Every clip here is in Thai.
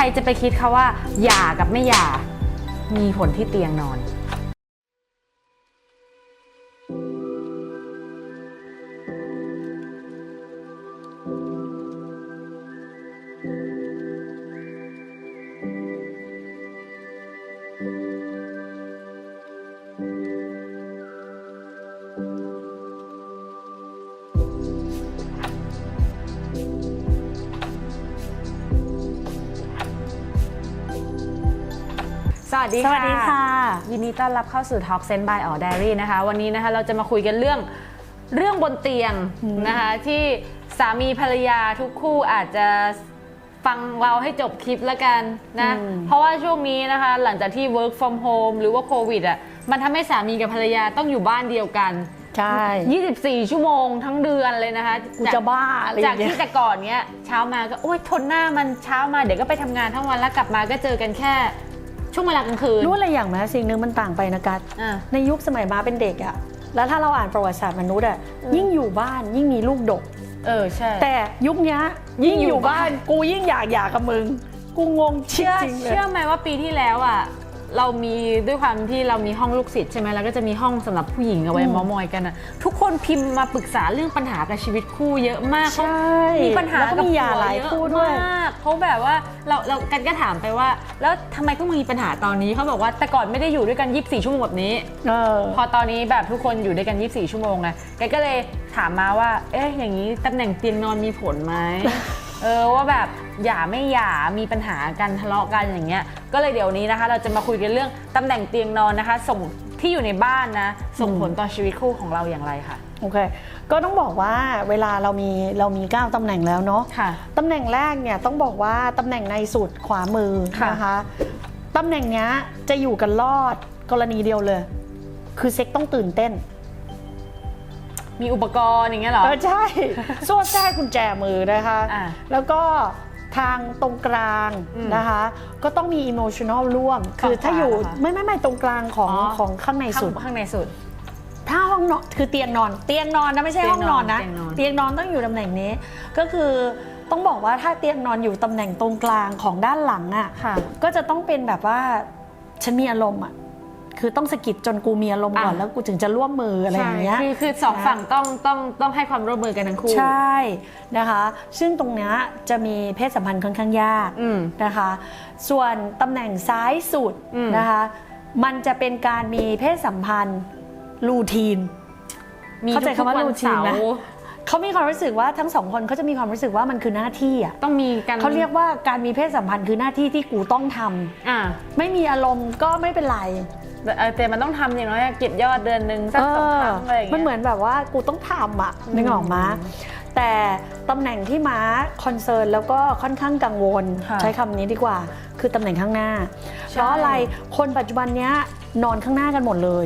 รจะไปคิดคะว่าหย่ากับไม่หย่ามีผลที่เตียงนอนสวัสดีค่ะยินดีต้อนรับเข้าสู่ Talk Sense by All Diary นะคะวันนี้นะคะเราจะมาคุยกันเรื่องบนเตียงนะคะที่สามีภรรยาทุกคู่อาจจะฟังเราให้จบคลิปแล้วกันนะเพราะว่าช่วงนี้นะคะหลังจากที่ work from home หรือว่าโควิดอ่ะมันทำให้สามีกับภรรยาต้องอยู่บ้านเดียวกันใช่24 ชั่วโมงทั้งเดือนเลยนะคะกูจะบ้าอะไรจากที่แต่ก่อนเนี้ยเช้ามาก็โอ๊ยทนหน้ามันเช้ามาเดี๋ยวก็ไปทำงานทั้งวันแล้วกลับมาก็เจอกันแค่ช่วงเวลากลางคืนรู้อะไรอย่างไหมสิ่งหนึ่งมันต่างไปนะกัสในยุคสมัยมาเป็นเด็กอะแล้วถ้าเราอ่านประวัติศาสตร์มนุษย์อะยิ่งอยู่บ้านยิ่งมีลูกดกใช่แต่ยุคนี้ยิ่งอยู่บ้านกูยิ่งอยากหย่ากับมึงกูงงจริงเลยเชื่อไหมว่าปีที่แล้วอะเรามีด้วยความที่เรามีห้องลูกศิษย์ใช่ไหมแล้วก็จะมีห้องสำหรับผู้หญิงเอาไว้มอยกันนะทุกคนพิมพ์มาปรึกษาเรื่องปัญหากับชีวิตคู่เยอะมากใช่มีปัญหากับผัวหลายคู่ด้วยเขาแบบว่าเรากันก็ถามไปว่าแล้วทำไมต้องมีปัญหาตอนนี้เขาบอกว่าแต่ก่อนไม่ได้อยู่ด้วยกัน24 ชั่วโมงแบบนี้พอตอนนี้แบบทุกคนอยู่ด้วยกัน24 ชั่วโมงไงกันก็เลยถามมาว่าอย่างนี้ตำแหน่งเตียงนอนมีผลไหมว่าแบบหย่าไม่หย่ามีปัญหากันทะเลาะกันอย่างเงี้ยก็เลยเดี๋ยวนี้นะคะเราจะมาคุยกันเรื่องตำแหน่งเตียงนอนนะคะส่งที่อยู่ในบ้านนะส่งผลต่อชีวิตคู่ของเราอย่างไรค่ะโอเคก็ต้องบอกว่าเวลาเรามี9ตำแหน่งแล้วเนาะตำแหน่งแรกเนี่ยต้องบอกว่าตำแหน่งในสุดขวามือนะคะตำแหน่งนี้จะอยู่กันรอดกรณีเดียวเลยคือเซ็กต้องตื่นเต้นมีอุปกรณ์อย่างเงี้ยหรอใช่สวดแทรกกุญแจมือนะคะแล้วก็ทางตรงกลางนะคะก็ต้องมีอิโมชันอลร่วมคือถ้าอยู่ไม่ตรงกลางของข้างในสุดถ้าห้องนอนคือเตียงนอนนะไม่ใช่ห้องนอนนะเตียงนอนต้องอยู่ตำแหน่งนี้ก็คือต้องบอกว่าถ้าเตียงนอนอยู่ตำแหน่งตรงกลางของด้านหลังอ่ะก็จะต้องเป็นแบบว่าฉันมีอารมณ์อ่ะคือต้องสะกิดจนกูมีอารมณ์ก่อนแล้วกูถึงจะร่วมมืออะไรอย่างเงี้ยคือสองฝั่งต้องให้ความร่วมมือกันทั้งคู่ใช่นะคะซึ่งตรงนี้จะมีเพศสัมพันธ์ค่อนข้างยากนะคะส่วนตำแหน่งซ้ายสุดนะคะมันจะเป็นการมีเพศสัมพันธ์รูทีนเข้าใจคำว่ารูทีนนะเขามีความรู้สึกว่าทั้งสองคนเขาจะมีความรู้สึกว่ามันคือหน้าที่อ่ะต้องมีกันเขาเรียกว่าการมีเพศสัมพันธ์คือหน้าที่ที่กูต้องทำไม่มีอารมณ์ก็ไม่เป็นไรแต่มันต้องทำอย่างน้อยเก็บยอดเดือนหนึ่งสัก2 ครั้งอะไรอย่างเงี้ยมันเหมือนแบบว่ากูต้องทำอ่ะนึกออกมาแต่ตำแหน่งที่ม้าคอนเซิร์นแล้วก็ค่อนข้างกังวลใช้คำนี้ดีกว่าคือตำแหน่งข้างหน้าเพราะอะไรคนปัจจุบันนี้นอนข้างหน้ากันหมดเลย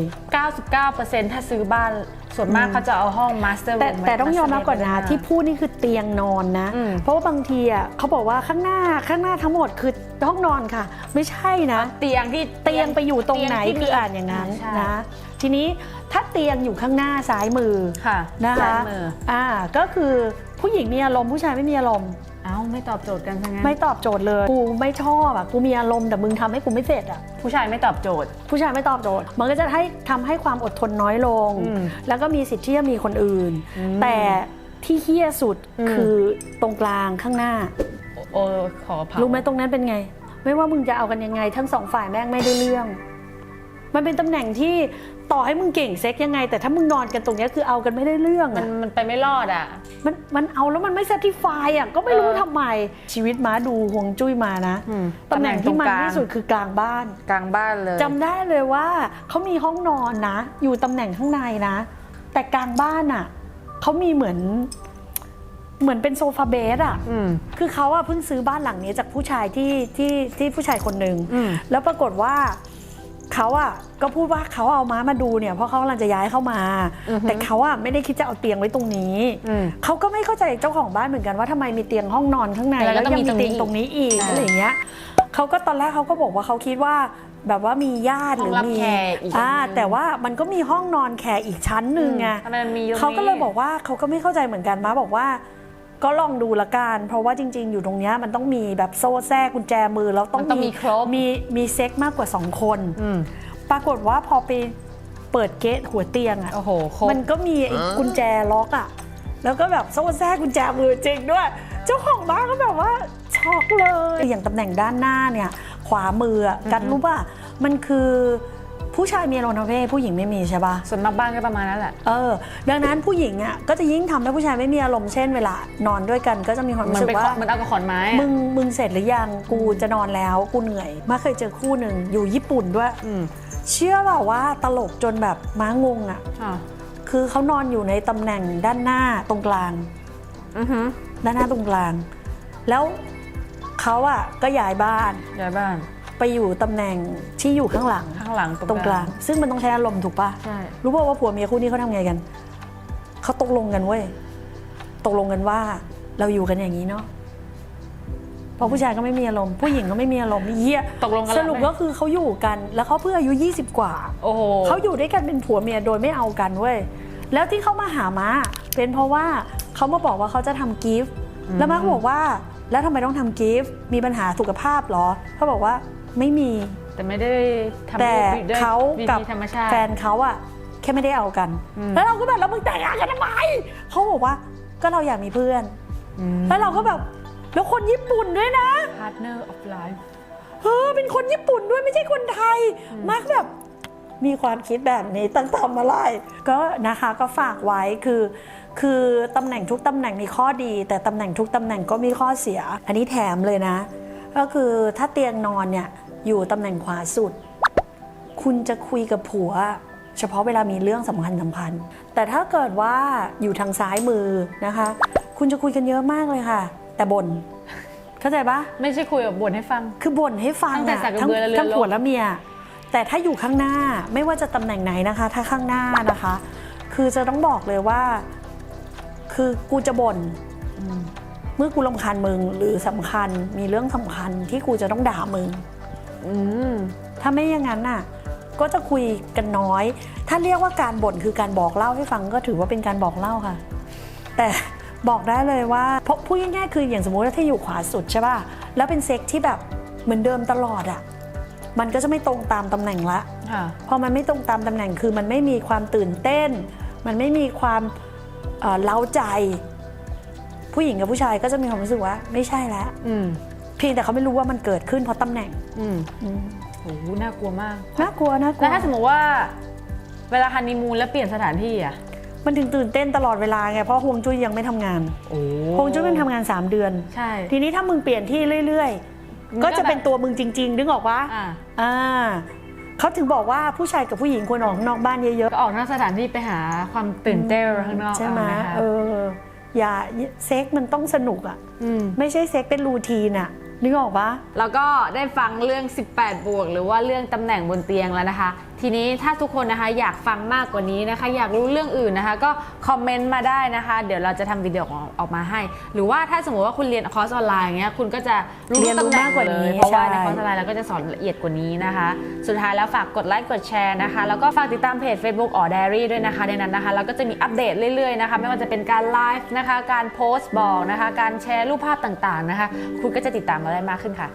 99% ถ้าซื้อบ้านส่วนมากเขาจะเอาห้องมาสเตอร์รูมแต่ต้องยอมรับก่อนนะที่พูดนี่คือเตียงนอนนะเพราะว่าบางทีอ่ะเขาบอกว่าข้างหน้าทั้งหมดคือห้องนอนค่ะไม่ใช่นะเตียงไปอยู่ตรงไหนคืออ่านอย่างนั้นนะทีนี้ถ้าเตียงอยู่ข้างหน้าซ้ายมือนะคะก็คือผู้หญิงมีอารมณ์ผู้ชายไม่มีอารมณ์ไม่ตอบโจทย์กันทั้งนั้นไม่ตอบโจทย์เลยกูไม่ชอบอ่ะกูมีอารมณ์แต่มึงทำให้กูไม่เสร็จอ่ะผู้ชายไม่ตอบโจทย์มันก็จะทำให้ความอดทนน้อยลงแล้วก็มีสิทธิ์ที่จะมีคนอื่นแต่ที่เหี้ยสุดคือตรงกลางข้างหน้าขอพักรู้ไหมตรงนั้นเป็นไงไม่ว่ามึงจะเอากันยังไงทั้งสองฝ่ายแม่งไม่ได้เรื่องมันเป็นตำแหน่งที่ต่อให้มึงเก่งเซ็กยังไงแต่ถ้ามึงนอนกันตรงนี้คือเอากันไม่ได้เรื่องมันไปไม่รอดอ่ะมันเอาแล้วมันไม่ satisfy อ่ะก็ไม่รู้ทำไมชีวิตม้าดูห่วงจุ้ยมานะตำแหน่งที่มันที่สุดคือกลางบ้านเลยจำได้เลยว่าเขามีห้องนอนนะอยู่ตำแหน่งข้างในนะแต่กลางบ้านอ่ะเขามีเหมือนเป็นโซฟาเบสอ่ะคือเขาอ่ะเพิ่งซื้อบ้านหลังนี้จากผู้ชายที่ผู้ชายคนหนึ่งแล้วปรากฏว่าเขาอ่ะก็พูดว่าเขาเอาม้ามาดูเนี่ยเพราะเขากำลังจะย้ายเข้ามาแต่เขาอ่ะไม่ได้คิดจะเอาเตียงไว้ตรงนี้เขาก็ไม่เข้าใจเจ้าของบ้านเหมือนกันว่าทำไมมีเตียงห้องนอนข้างในแล้วยังมีเตียงตรงนี้อีกอะไรอย่างเงี้ยเขาก็ตอนแรกเขาก็บอกว่าเขาคิดว่าแบบว่ามีญาติหรือมีแต่ว่ามันก็มีห้องนอนแขกอีกชั้นหนึ่งไงเขาก็เลยบอกว่าเขาก็ไม่เข้าใจเหมือนกันม้าบอกว่า ก็ลองดูละกันเพราะว่าจริงๆอยู่ตรงเนี้ยมันต้องมีแบบโซ่แทรกกุญแจมือแล้วต้อง มันต้องมีครบ มีเซ็กมากกว่า2 คนปรากฏว่าพอไปเปิดเกตหัวเตียงอ่ะ โอ้โหครบ มันก็มีไอ้กุญแจล็อกอ่ะแล้วก็แบบโซ่แทรกกุญแจมือจริงด้วยเจ้าของบ้านก็แบบว่าช็อกเลยอย่างตำแหน่งด้านหน้าเนี่ยขวามือกันรู้ป่ะมันคือผู้ชายมีอารมณ์ทางเพศผู้หญิงไม่มีใช่ป่ะ ส่วนมากบ้านก็ประมาณนั้นแหละ ดังนั้นผู้หญิงอ่ะก็จะยิ่งทำให้ผู้ชายไม่มีอารมณ์เช่นเวลานอนด้วยกันก็จะมีความรู้สึกว่า มันเอากระขอนไม้อะ มึงเสร็จหรือยังกูจะนอนแล้วกูเหนื่อยมาเคยเจอคู่หนึ่งอยู่ญี่ปุ่นด้วยเชื่อเปล่าว่าตลกจนแบบม้างงอ่ะคือเขานอนอยู่ในตำแหน่งด้านหน้าตรงกลางด้านหน้าตรงกลางแล้วเขาอ่ะก็ย้ายบ้าน ไปอยู่ตำแหน่งที่อยู่ข้างหลังตรงกลางซึ่งมันต้องใช้อารมณ์ถูกปะ ใช่ รู้ป่ะว่าผัวเมียคู่นี้เขาทำไงกันเขาตกลงกันเว้ยตกลงกันว่าเราอยู่กันอย่างนี้เนาะเพราะผู้ชายก็ไม่มีอารมณ์ผู้หญิงก็ไม่มีอารมณ์เหี้ย ตกลงกัน สรุปก็คือเขาอยู่กันแล้วเขาเพิ่งอายุ20 กว่า โอ้โห เขาอยู่ด้วยกันเป็นผัวเมียโดยไม่เอากันเว้ยแล้วที่เขามาหาม้าเป็นเพราะว่าเขามาบอกว่าเขาจะทำกิฟต์แล้วม้าก็บอกว่าแล้วทำไมต้องทำกิฟต์มีปัญหาสุขภาพเหรอเขาบอกว่าไม่มี แต่ไม่ได้ทำ แต่ ด้วย เขากับ ธรรมชาติ แฟนเขาอะแค่ไม่ได้เอากันแล้วเราก็แบบแล้วมึงแต่งงานกันทำไมเขาบอกว่าก็เราอยากมีเพื่อนแล้วเราก็แบบแล้วคนญี่ปุ่นด้วยนะ partner of life เป็นคนญี่ปุ่นด้วยไม่ใช่คนไทยมากแบบมีความคิดแบบนี้ตั้งทำอะไรก็นะคะก็ฝากไว้คือตำแหน่งทุกตำแหน่งมีข้อดี แต่ตำแหน่งทุกตำแหน่งก็มีข้อเสียอันนี้แถมเลยนะ ก็คือถ้าเตียงนอนเนี่ยอยู่ตำแหน่งขวาสุดคุณจะคุยกับผัวเฉพาะเวลามีเรื่องสำคัญแต่ถ้าเกิดว่าอยู่ทางซ้ายมือนะคะคุณจะคุยกันเยอะมากเลยค่ะแต่บ่นเข้าใจปะ ไม่ใช่คุยแบบบ่นให้ฟัง คือบ่นให้ฟัง ตั้งแต่ อะ สักกระเบือและเรือรบ ทั้งผัวและเมียแต่ถ้าอยู่ข้างหน้าไม่ว่าจะตำแหน่งไหนนะคะ ถ้าข้างหน้านะคะ คือจะต้องบอกเลยว่าคือกูจะบ่นเมื่อกูรำคาญมึงหรือสำคัญมีเรื่องสำคัญที่กูจะต้องด่ามึงถ้าไม่อย่างนั้นน่ะก็จะคุยกันน้อยถ้าเรียกว่าการบ่นคือการบอกเล่าให้ฟังก็ถือว่าเป็นการบอกเล่าค่ะ แต่บอกได้เลยว่าเพราะพูดง่ายๆคืออย่างสมมติว่าถ้าอยู่ขวาสุดใช่ป่ะแล้วเป็นเซ็กที่แบบเหมือนเดิมตลอดอ่ะมันก็จะไม่ตรงตามตำแหน่งละพอมันไม่ตรงตามตำแหน่งคือมันไม่มีความตื่นเต้นมันไม่มีความเล้าใจผู้หญิงกับผู้ชายก็จะมีความรู้สึกว่าไม่ใช่แล้วเพียงแต่เขาไม่รู้ว่ามันเกิดขึ้นเพราะตำแหน่งโอ้โหน่ากลัวมาก น่ากลัวแล้วถ้าสมมติว่าเวลาฮันนีมูนแล้วเปลี่ยนสถานที่อะมันถึงตื่นเต้นตลอดเวลาไงเพราะฮวงจุ้ยยังไม่ทำงานฮวงจุ้ยมันทำงาน3 เดือนใช่ทีนี้ถ้ามึงเปลี่ยนที่เรื่อยๆก็จะเป็นตัวมึงจริงๆนึกออกปะเขาถึงบอกว่าผู้ชายกับผู้หญิงควรออกนอกบ้านเยอะๆก็ออกนอกสถานที่ไปหาความตื่นเต้นข้างนอกใช่ไหมอย่าเซ็กมันต้องสนุกอ่ะไม่ใช่เซ็กเป็นรูทีนอ่ะนึกออกปะแล้วก็ได้ฟังเรื่อง18 บวกหรือว่าเรื่องตำแหน่งบนเตียงแล้วนะคะทีนี้ถ้าทุกคนนะคะอยากฟังมากกว่านี้นะคะอยากรู้เรื่องอื่นนะคะก็คอมเมนต์มาได้นะคะเดี๋ยวเราจะทำวิดีโอออกมาให้หรือว่าถ้าสมมติว่าคุณเรียนคอร์สออนไลน์อย่างเงี้ยคุณก็จะรู้ตำแหน่งกว่านี้เพราะว่าในคอร์สออนไลน์เราก็จะสอนละเอียดกว่านี้นะคะสุดท้ายแล้วฝากกดไลค์กดแชร์นะคะแล้วก็ฝากติดตามเพจ Facebook อ๋อ Diary ด้วยนะคะในนั้นนะคะเราก็จะมีอัปเดตเรื่อยๆนะคะไม่ว่าจะเป็นการไลฟ์นะคะการโพสต์บอกนะคะการแชร์รูปภาพต่างๆนะคะคุณก็จะติดตามเราได้มากขึ้นค่ะ